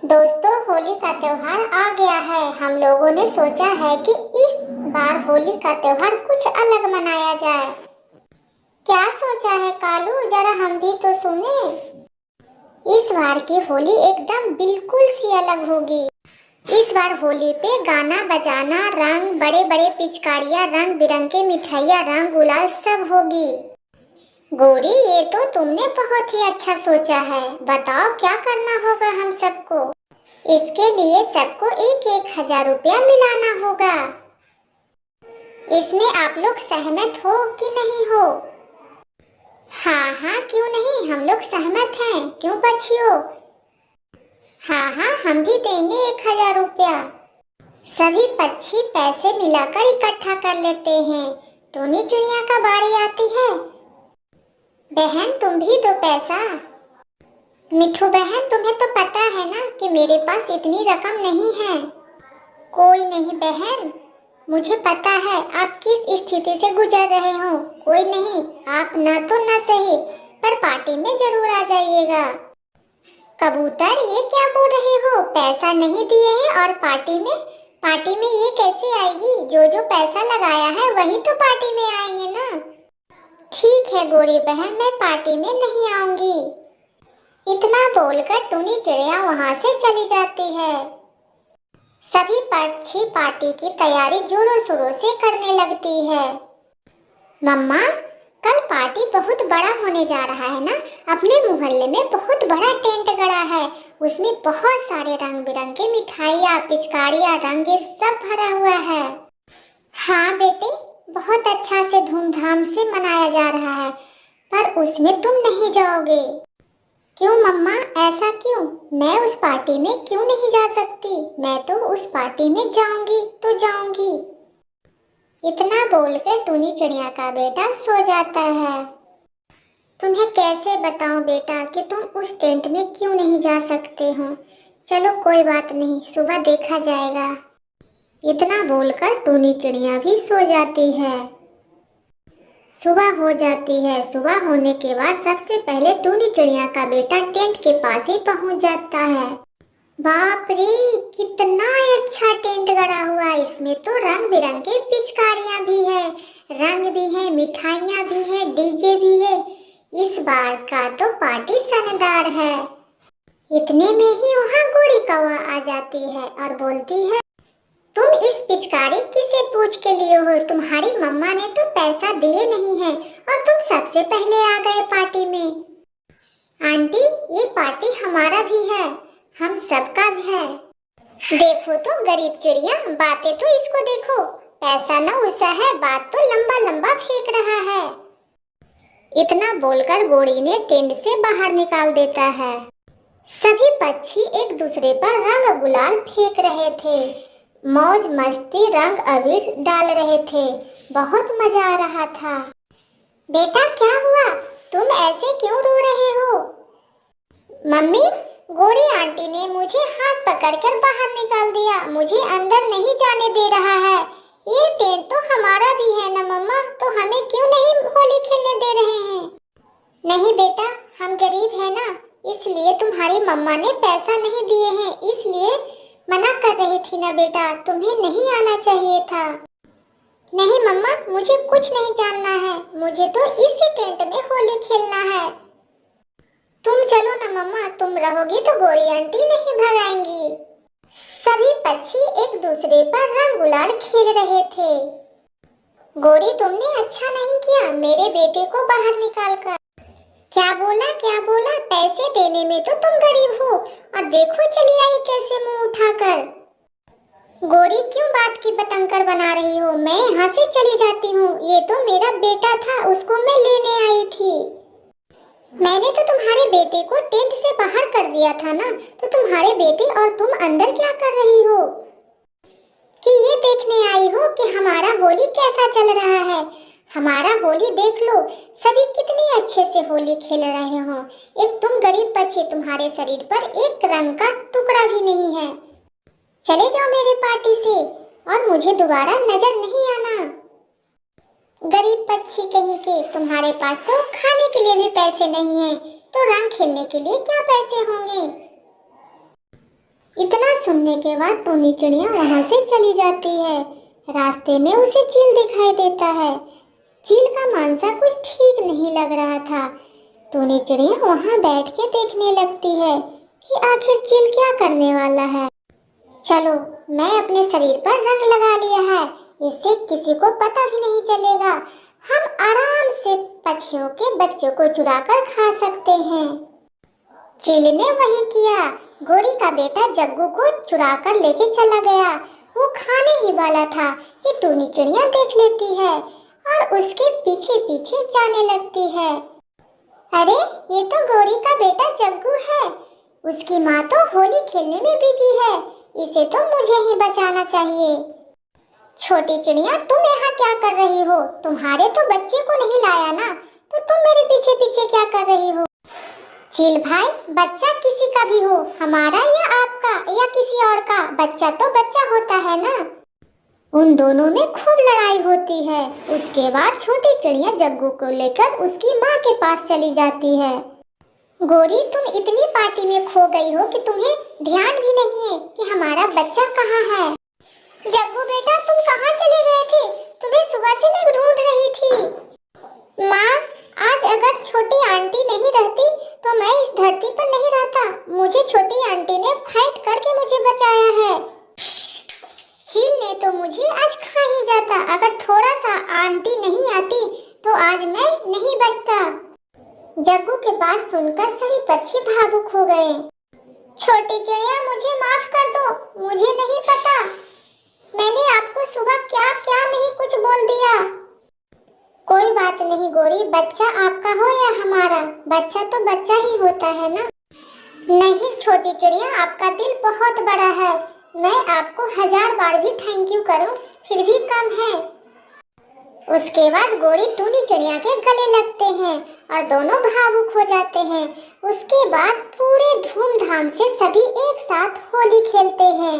दोस्तों, होली का त्योहार आ गया है। हम लोगों ने सोचा है कि इस बार होली का त्योहार कुछ अलग मनाया जाए। क्या सोचा है कालू, जरा हम भी तो सुने। इस बार की होली एकदम बिल्कुल सी अलग होगी। इस बार होली पे गाना बजाना, रंग, बड़े बड़े पिचकारियां, रंग बिरंगे मिठाइयाँ, रंग गुलाल सब होगी। गौरी, ये तो तुमने बहुत ही अच्छा सोचा है। बताओ क्या करना होगा हम सबको। इसके लिए सबको एक एक 1,000 रुपया मिलाना होगा। इसमें आप लोग सहमत हो कि नहीं हो? हाँ हाँ, क्यों नहीं, हम लोग सहमत हैं। क्यों बच्चियों? हाँ हाँ, हम भी देंगे 1,000 रुपया। सभी पक्षी पैसे मिलाकर इकट्ठा कर लेते हैं। टोनी चिड़िया का बारी आती है। बहन, तुम भी दो पैसा। मिठू बहन, तुम्हें तो पता है ना कि मेरे पास इतनी रकम नहीं है। कोई नहीं बहन, मुझे पता है आप किस स्थिति से गुजर रहे हो। कोई नहीं, आप न तो न सही, पर पार्टी में जरूर आ जाइएगा। कबूतर, ये क्या बोल रहे हो? पैसा नहीं दिए हैं और पार्टी में ये कैसे आएगी? जो जो पैसा लगाया है वही तो पार्टी में आएंगे ना। ठीक है गोरी बहन, मैं पार्टी में नहीं आऊंगी। इतना बोलकर टुनी चिड़िया वहां से चली जाती है। सभी पक्षी पार्टी की तैयारी जोरों शोरों से करने लगती है। मम्मा, कल पार्टी बहुत बड़ा होने जा रहा है ना। अपने मोहल्ले में बहुत बड़ा टेंट गड़ा है। उसमें बहुत सारे रंग बिरंगे मिठाइयाँ, पिचकारियाँ, रंगे सब भरा हुआ है। हाँ बेटे, बहुत अच्छा से धूमधाम से मनाया जा रहा है, पर उसमें तुम नहीं जाओगे। क्यों मम्मा, ऐसा क्यों? मैं उस पार्टी में क्यों नहीं जा सकती? मैं तो उस पार्टी में जाऊंगी तो जाऊंगी। इतना बोलकर टुनी चिड़िया का बेटा सो जाता है। तुम्हें कैसे बताऊं बेटा कि तुम उस टेंट में क्यों नहीं जा सकते हो। चलो कोई बात नहीं, सुबह देखा जाएगा। इतना बोलकर टुनी चिड़िया भी सो जाती है। सुबह हो जाती है। सुबह होने के बाद सबसे पहले टुनी चिड़िया का बेटा टेंट के पास ही पहुंच जाता है। बाप रे, कितना अच्छा टेंट गड़ा हुआ है। इसमें तो रंग बिरंगे पिचकारियां भी है, रंग भी है, मिठाइयां भी है, डीजे भी है। इस बार का तो पार्टी शानदार है। इतने में ही वहाँ गोरी कौवा आ जाती है और बोलती है, तुम इस पिचकारी किसे पूछ के लिए हो? तुम्हारी मम्मा ने तो पैसा दिए नहीं है और तुम सबसे पहले आ गए पार्टी में। आंटी, ये पार्टी हमारा भी है, हम सबका भी है। देखो तो गरीब चिड़िया, बातें तो इसको देखो। पैसा न उसा है, बात तो लंबा लंबा फेंक रहा है। इतना बोलकर गोरी ने टेंट से बाहर निकाल देता है। सभी पक्षी एक दूसरे पर रंग गुलाल फेंक रहे थे, मौज मस्ती रंग अबीर डाल रहे थे। बहुत मजा आ रहा था। बेटा क्या हुआ? तुम ऐसे क्यों रो रहे हो? मम्मी, गोरी आंटी ने मुझे हाथ पकड़कर बाहर निकाल दिया। मुझे अंदर नहीं जाने दे रहा है। ये टेंट तो हमारा भी है ना मम्मा, तो हमें क्यों नहीं होली खेलने दे रहे हैं? नहीं बेटा, हम गरीब हैं ना, इसलिए तुम्हारी मम्मा ने पैसा नहीं दिए हैं, इसलिए मना कर रही थी ना बेटा, तुम्हें नहीं आना चाहिए था। नहीं मम्मा, मुझे कुछ नहीं जानना है, मुझे तो इसी टेंट में होली खेलना है। तुम चलो ना मम्मा, तुम रहोगी तो गोरी आंटी नहीं भगाएंगी। सभी पक्षी एक दूसरे पर रंग गुलाल खेल रहे थे। गोरी, तुमने अच्छा नहीं किया मेरे बेटे को बाहर निकाल कर। क्या बोला क्या बोला? पैसे देने में तो तुम गरीब हो और देखो चली आई कैसे मुंह उठाकर। गोरी, क्यों बात की बतंकर बना रही हो? मैं यहाँ से चली जाती हूँ। ये तो मेरा बेटा था, उसको मैं लेने आई थी। मैंने तो तुम्हारे बेटे को टेंट से बाहर कर दिया था ना, तो तुम्हारे बेटे और तुम अंदर क्या कर रही हो? कि ये देखने आई हो कि हमारा होली कैसा चल रहा है? हमारा होली देख लो, सभी कितने अच्छे से होली खेल रहे हो। एक तुम गरीब बच्चे, तुम्हारे शरीर पर एक रंग का टुकड़ा भी नहीं है। चले जाओ मेरे पार्टी से और मुझे दोबारा नजर नहीं आना। गरीब पक्षी कहीं के, तुम्हारे पास तो खाने के लिए भी पैसे नहीं है, तो रंग खेलने के लिए क्या पैसे होंगे? सुनने के बाद टूनी चिड़िया वहाँ से चली जाती है। रास्ते में उसे चील दिखाई देता है। चील का मानसा कुछ ठीक नहीं लग रहा था। टूनी चिड़िया वहाँ बैठ के देखने लगती है कि आखिर चील क्या करने वाला है। चलो, मैं अपने शरीर पर रंग लगा लिया है, इससे किसी को पता भी नहीं चलेगा। हम आराम से पक्षियों के बच्चों को चुराकर खा सकते हैं। चील ने वही किया। गोरी का बेटा जग्गू को चुराकर लेके चला गया। वो खाने ही वाला था कि टूनी चिड़िया देख लेती है और उसके पीछे पीछे जाने लगती है। अरे, ये तो गोरी का बेटा जग्गू है। उसकी माँ तो होली खेलने में बिजी है। इसे तो मुझे ही बचाना चाहिए। छोटी चिड़िया, तुम यहाँ क्या कर रही हो? तुम्हारे तो बच्चे को नहीं लाया ना, तो तुम मेरे पीछे पीछे क्या कर रही हो? चील भाई, बच्चा किसी का भी हो, हमारा या आपका या किसी और का, बच्चा तो बच्चा होता है ना। उन दोनों में खूब लड़ाई होती है। उसके बाद छोटी चिड़िया जग्गू को लेकर उसकी माँ के पास चली जाती है। गोरी, तुम इतनी पार्टी में खो गई हो कि तुम्हें ध्यान भी नहीं है कि हमारा बच्चा कहाँ है। जग्गू बेटा, तुम कहाँ चले गए थे? तुम्हें सुबह से मैं ढूंढ रही थी। माँ, आज अगर छोटी आंटी नहीं रहती तो मैं इस धरती पर नहीं रहता। मुझे छोटी आंटी ने फाइट करके मुझे बचाया है। चील ने तो मुझे आज खा ही जाता। अगर थोड़ा सा आंटी नहीं आती तो आज मैं नहीं बचता। जग्गू की बात सुनकर सभी पक्षी भावुक हो गए। छोटी चिड़िया, मुझे माफ कर दो, मुझे नहीं पता। मैंने आपको सुबह क्या क्या नहीं कुछ बोल दिया। कोई बात नहीं गोरी, बच्चा आपका हो या हमारा, बच्चा तो बच्चा ही होता है ना। नहीं छोटी चिड़िया, आपका दिल बहुत बड़ा है। मैं आपको 1000 बार भी थैंक यू करूं फिर भी कम है। उसके बाद गोरी टूनी चिड़िया के गले लगते हैं और दोनों भावुक हो जाते हैं। उसके बाद पूरे धूमधाम से सभी एक साथ होली खेलते हैं।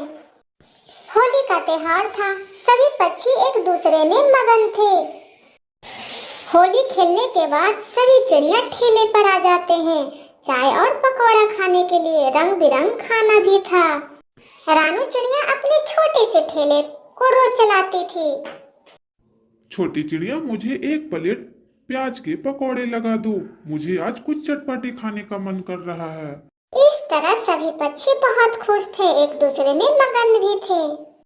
होली का त्योहार था। सभी पक्षी एक दूसरे में मगन थे। होली खेलने के बाद सभी चिड़िया ठेले पर आ जाते हैं। चाय और पकौड़ा खाने के लिए रंग बिरंग खाना भी था। रानू चिड़िया अपने छोटे से ठेले को रोज चलाती थी। छोटी चिड़िया, मुझे एक प्लेट प्याज के पकौड़े लगा दो, मुझे आज कुछ चटपटी खाने का मन कर रहा है। इस तरह सभी पक्षी बहुत खुश थे, एक दूसरे में मगन भी थे।